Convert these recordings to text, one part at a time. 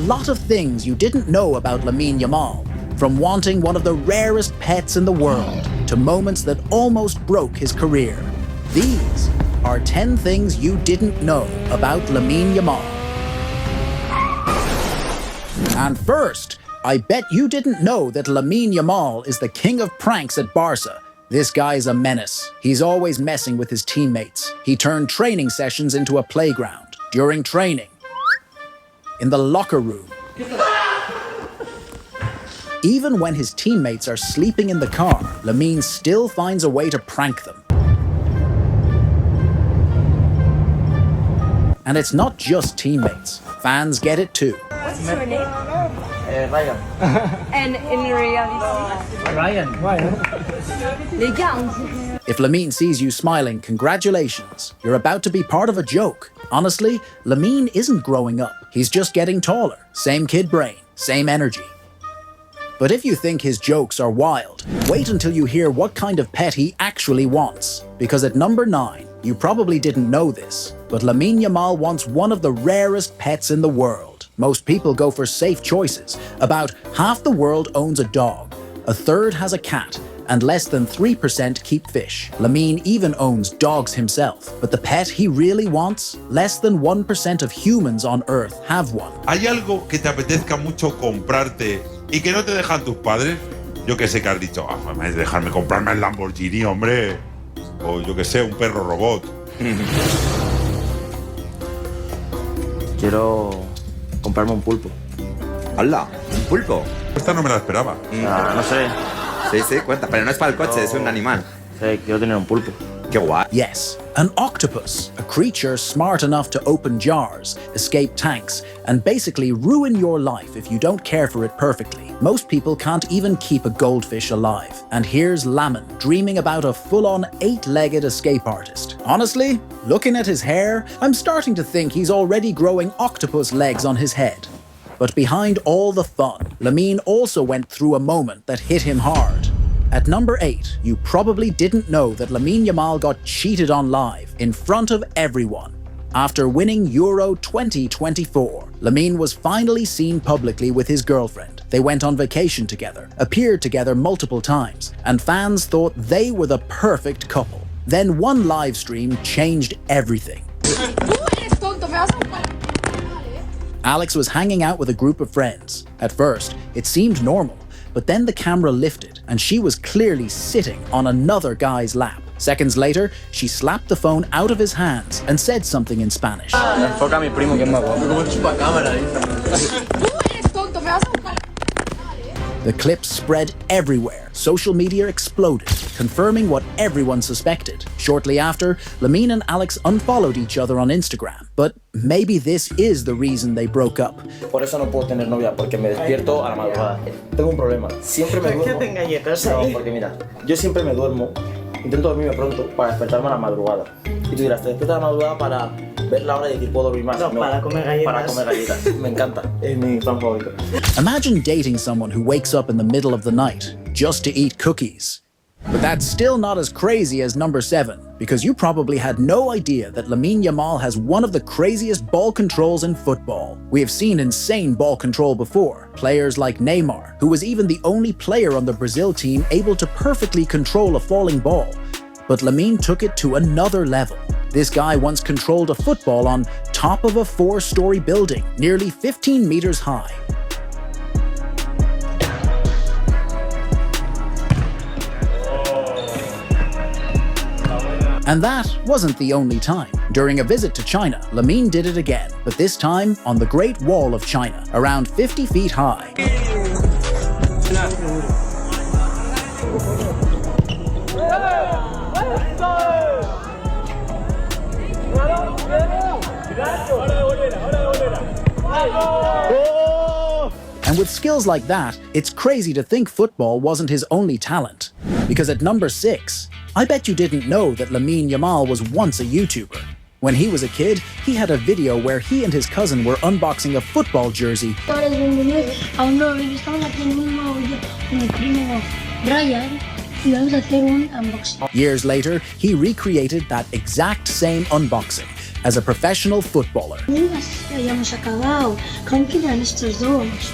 A lot of things you didn't know about Lamil Yamal, from wanting one of the rarest pets in the world to moments that almost broke his career. These are 10 things you didn't know about Lamil Yamal. And first, I bet you didn't know that Lamil Yamal is the king of pranks at Barca. This guy's a menace. He's always messing with his teammates. He turned training sessions into a playground. During training, in the locker room, even when his teammates are sleeping in the car, Lamil still finds a way to prank them. And it's not just teammates. Fans get it too. What's your name? Ryan. And in reality? Ryan. If Lamil sees you smiling, congratulations. You're about to be part of a joke. Honestly, Lamil isn't growing up. He's just getting taller. Same kid brain, same energy. But if you think his jokes are wild, wait until you hear what kind of pet he actually wants. Because at number 9, you probably didn't know this, but Lamil Yamal wants one of the rarest pets in the world. Most people go for safe choices. About half the world owns a dog, a third has a cat, and less than 3% keep fish. Lamil even owns dogs himself, but the pet he really wants? Less than 1% of humans on Earth have one. ¿Hay algo que te apetezca mucho comprarte y que no te dejan tus padres? Yo que sé que has dicho, dejarme comprarme el Lamborghini, hombre. O yo que sé, un perro robot. Quiero comprarme un pulpo. ¡Hala! ¿Un pulpo? Esta no me la esperaba. No sé. Sí, cuenta. Pero no es para el coche, es un animal. Sí, quiero tener un pulpo. ¡Qué guay! Yes, an octopus, a creature smart enough to open jars, escape tanks, and basically ruin your life if you don't care for it perfectly. Most people can't even keep a goldfish alive. And here's Lamil dreaming about a full-on 8-legged escape artist. Honestly, looking at his hair, I'm starting to think he's already growing octopus legs on his head. But behind all the fun, Lamil also went through a moment that hit him hard. At number 8, you probably didn't know that Lamil Yamal got cheated on live, in front of everyone. After winning Euro 2024, Lamil was finally seen publicly with his girlfriend. They went on vacation together, appeared together multiple times, and fans thought they were the perfect couple. Then one live stream changed everything. Alex was hanging out with a group of friends. At first, it seemed normal, but then the camera lifted and she was clearly sitting on another guy's lap. Seconds later, she slapped the phone out of his hands and said something in Spanish. Enfoca a mi primo que es más guapo. The clip spread everywhere. Social media exploded, confirming what everyone suspected. Shortly after, Lamil and Alex unfollowed each other on Instagram. But maybe this is the reason they broke up. Por eso no puedo tener novia, porque me despierto a la madrugada. Tengo un problema. Siempre me duermo. ¿Qué te engañetas ahí? No, porque mira, yo siempre me duermo. Intento dormirme pronto para despertarme a la madrugada. Y tú dirás, te despiertas a la madrugada para ver la hora y decir, puedo dormir más. No, para comer galletas. Para comer galletas. Me encanta. Es mi plan favorito. Imagine dating someone who wakes up in the middle of the night just to eat cookies. But that's still not as crazy as number 7, because you probably had no idea that Lamil Yamal has one of the craziest ball controls in football. We have seen insane ball control before. Players like Neymar, who was even the only player on the Brazil team able to perfectly control a falling ball. But Lamil took it to another level. This guy once controlled a football on top of a 4-story building, nearly 15 meters high. And that wasn't the only time. During a visit to China, Lamil did it again, but this time on the Great Wall of China, around 50 feet high. And with skills like that, it's crazy to think football wasn't his only talent. Because at number 6, I bet you didn't know that Lamil Yamal was once a YouTuber. When he was a kid, he had a video where he and his cousin were unboxing a football jersey. Years later, he recreated that exact same unboxing, as a professional footballer. Meninas, ya habíamos acabado. Tranquila, estos dos.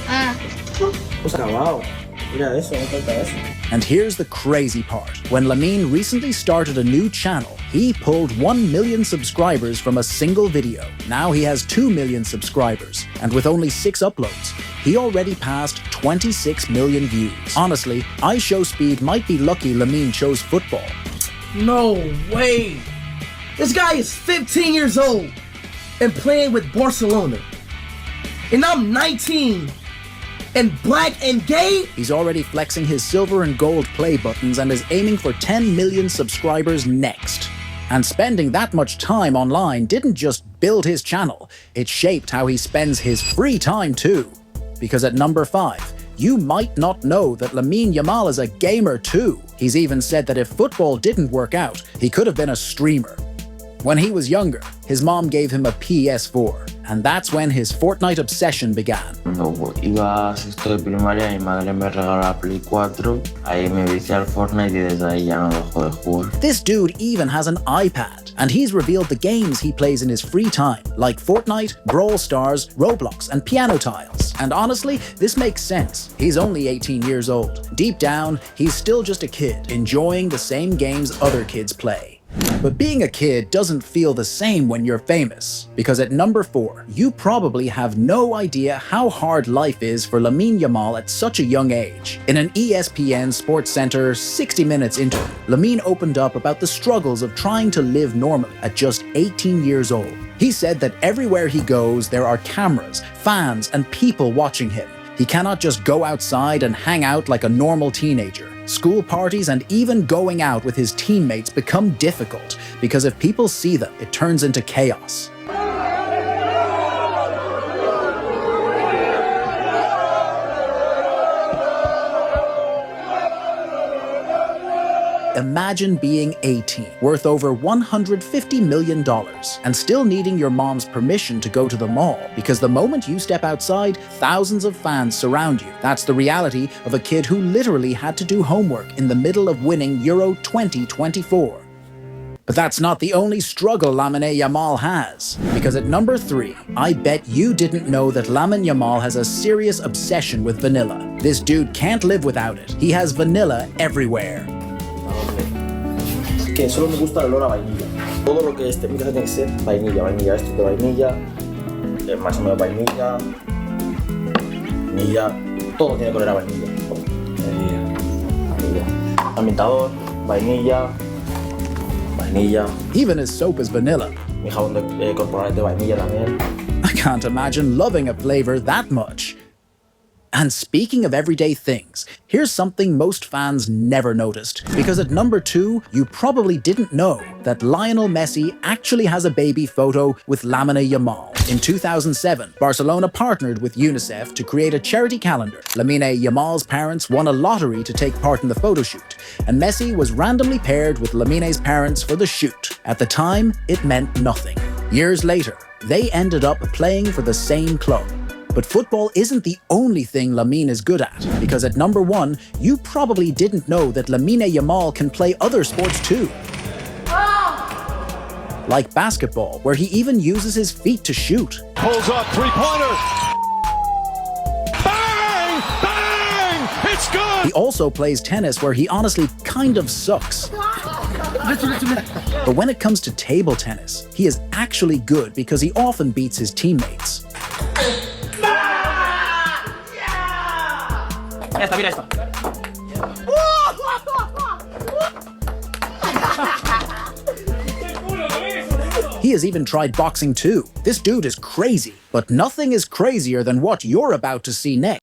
Pues acabado. Mira eso, no falta eso. And here's the crazy part. When Lamil recently started a new channel, he pulled 1 million subscribers from a single video. Now he has 2 million subscribers, and with only 6 uploads, he already passed 26 million views. Honestly, iShowSpeed might be lucky Lamil chose football. No way! This guy is 15 years old and playing with Barcelona. And I'm 19 and black and gay? He's already flexing his silver and gold play buttons and is aiming for 10 million subscribers next. And spending that much time online didn't just build his channel, it shaped how he spends his free time too. Because at number 5, you might not know that Lamil Yamal is a gamer too. He's even said that if football didn't work out, he could have been a streamer. When he was younger, his mom gave him a PS4, and that's when his Fortnite obsession began. Cuando iba a sexto de primaria, mi madre me regaló la Play 4, ahí me vicié al Fortnite y desde ahí ya no dejo de jugar. This dude even has an iPad, and he's revealed the games he plays in his free time, like Fortnite, Brawl Stars, Roblox, and Piano Tiles. And honestly, this makes sense. He's only 18 years old. Deep down, he's still just a kid, enjoying the same games other kids play. But being a kid doesn't feel the same when you're famous, because at number 4, you probably have no idea how hard life is for Lamil Yamal at such a young age. In an ESPN SportsCenter 60 Minutes interview, Lamil opened up about the struggles of trying to live normally at just 18 years old. He said that everywhere he goes, there are cameras, fans, and people watching him. He cannot just go outside and hang out like a normal teenager. School parties and even going out with his teammates become difficult because if people see them, it turns into chaos. Imagine being 18, worth over $150 million, and still needing your mom's permission to go to the mall, because the moment you step outside, thousands of fans surround you. That's the reality of a kid who literally had to do homework in the middle of winning Euro 2024. But that's not the only struggle Lamil Yamal has, because at number 3, I bet you didn't know that Lamil Yamal has a serious obsession with vanilla. This dude can't live without it. He has vanilla everywhere. Que solo me gusta el olor a vainilla. Todo lo que esté en mi casa tiene que ser vainilla, vainilla, esto de vainilla, el máximo de vainilla, vainilla, todo tiene que oler a vainilla. Vainilla. Ambientador, vainilla, vainilla. Even his soap is vanilla. Mi jabón corporal es de vainilla también. I can't imagine loving a flavor that much. And speaking of everyday things, here's something most fans never noticed. Because at number 2, you probably didn't know that Lionel Messi actually has a baby photo with Lamil Yamal. In 2007, Barcelona partnered with UNICEF to create a charity calendar. Lamil Yamal's parents won a lottery to take part in the photo shoot, and Messi was randomly paired with Lamil's parents for the shoot. At the time, it meant nothing. Years later, they ended up playing for the same club. But football isn't the only thing Lamil is good at, because at number 1, you probably didn't know that Lamil Yamal can play other sports too. Like basketball, where he even uses his feet to shoot. Pulls up, three-pointer! Bang! Bang! It's good! He also plays tennis, where he honestly kind of sucks. But when it comes to table tennis, he is actually good because he often beats his teammates. Esta, mira esta. He has even tried boxing too. This dude is crazy, but nothing is crazier than what you're about to see next.